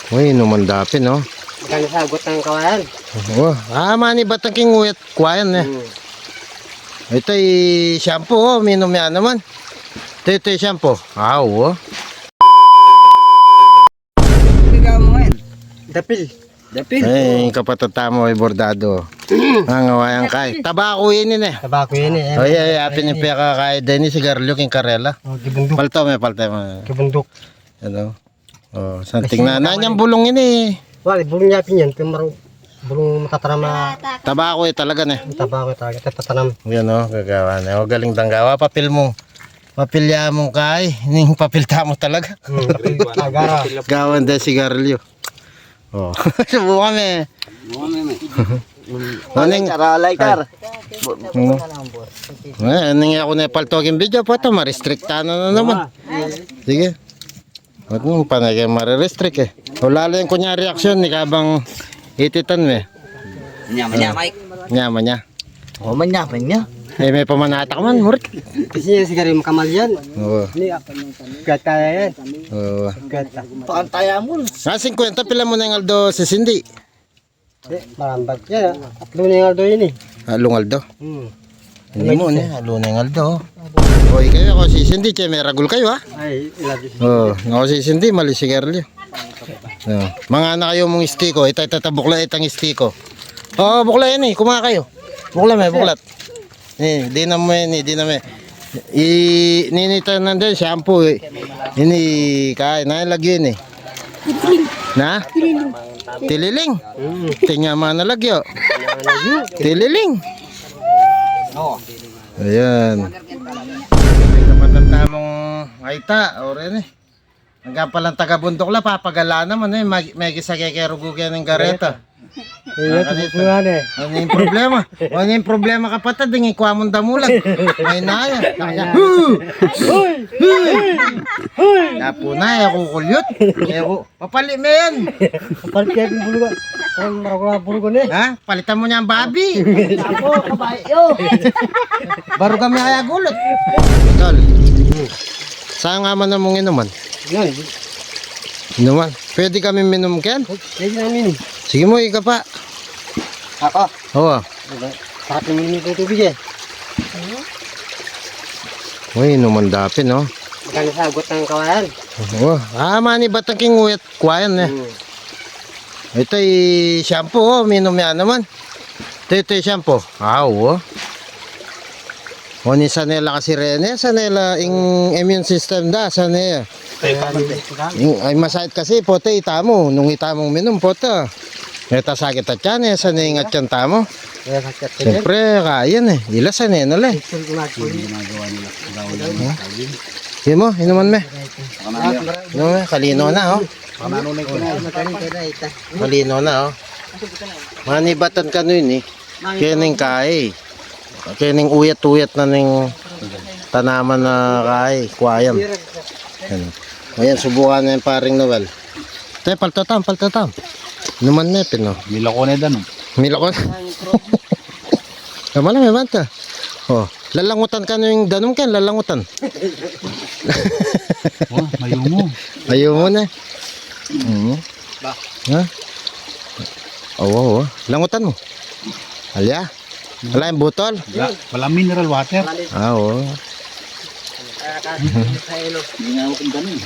Uy, numandapin, no? Magkano sagot ng kawayan? Oh, mani batang kinguyat kwayan eh. Ito ay shampoo, oh, minom yan naman. Ito ay shampoo. Oo. Ligaw mo ngayon. Dapil. Ay, kapatata mo ay bordado. Ang awayan kay. Tabako yun eh. Tabako yun eh. Ay, apin yung peka kay Denny sigarilyo king karela. Oh, gibundok. Palto mo. Gibundok. Ano? Oh, santing na. Nanyang bulong yun eh. Wala, bulong yapin yan. Pero bulong matatarama. Tabako eh talaga eh. Tabako talaga. Tatanam. Yan o, gagawa na. O, galing tanggawa. Papil mo. Papilya mo kay. Ning papilta mo talaga. Agara. Gawan din sigarilyo. Oh. Subukan eh. Aning Karalay kar. aning ako na paltogin video po to, ma-restricta na naman. Sige. At nung panay ma-restrict eh. O lalo yung kunya reaksyon ni kabang ititan me. Nyama Mike. Nyama niya. Oh, manyaman niya. Eh may pamanatak man, murit. Kasi sigari makamal yan. Oo. Gata yan. Oo. Gata. Pakantaya mo. 50 pila mo na yung Aldo sa Cindy. Marambat yan. Atlo na yung aldo yun eh. Along Aldo. Hindi mo ni alo na yung Aldo. Hoy kayo ako si Cindy, che may ragul kayo ha. Ay, ilagi. Oh, ako si Cindy, mali si Gerly. Oh. Mga anak kayo mong istiko, itatabukla itang istiko. Oo, bukla yan eh, kumain kayo. Bukla may buklat. Eh, di na mo yan eh, di na mo. Ninita nandun, shampoo eh. Ini, kain, nalagyan eh. Na? Tililing. Tinyama na lagyo. Tililing. Ayan. Kapatanda mong ayta, o rin eh. Hanggang palang taga-bundok la, papagala naman eh. May kisakikerugugan ng gareta. Ano yung problema? Ano yung problema kapatid? Ang ikuha mong damulag. May naya. Napo na, ako kukulyot. Papali mo yan. Papalit kayo yung bulugan. Ang maragula bulugan eh. Ha? Palitan mo niya ang babi. Ako, kabayo. Baro kami kaya gulot. Tol. Saan nga man namong inuman? Yan. Inuman. Pwede kami minum ken? Pwede namin eh. Sige mo, ika pa. Ako. Oo. Sarap yung minimum ng tubig eh. Uy, numandapin, no? Magkano sagot ng kawayan? Oo. Mani batang kinguyat kwayan eh. Ito ay shampoo, minom yan naman. Ito ay shampoo. Oo. O ni sanela kasi Rene, sanela yung immune system da, sanela. Ay masakit kasi, pote itamo. Nung itamong minom, pote. Ito sakit at yan eh, sanela yung at yan tamo. Siyempre, kaya eh. Ila sanela le. Sige mo, inuman me. Inuman me, kalino na oh. Kalino na oh. Manibatan ka nun eh. Kining kai. Kining uyat-uyat na ning tanaman na kai. Kuwayan. Ayan, subukan na yung paring Noel. Te, paltatam. Inuman me, pino. Milako na dan. Milako na. Tama lang, may banta. Oh, lalangutan ka na yung danom ken, lalangutan. Oh, mayo mo. Ayaw mo na. Ba? Ha? Oo. Langutan mo. Alya. Wala yung butol. Wala mineral water. Oo. Kaya kasi sa ilo. Hindi nga ako kung ganun.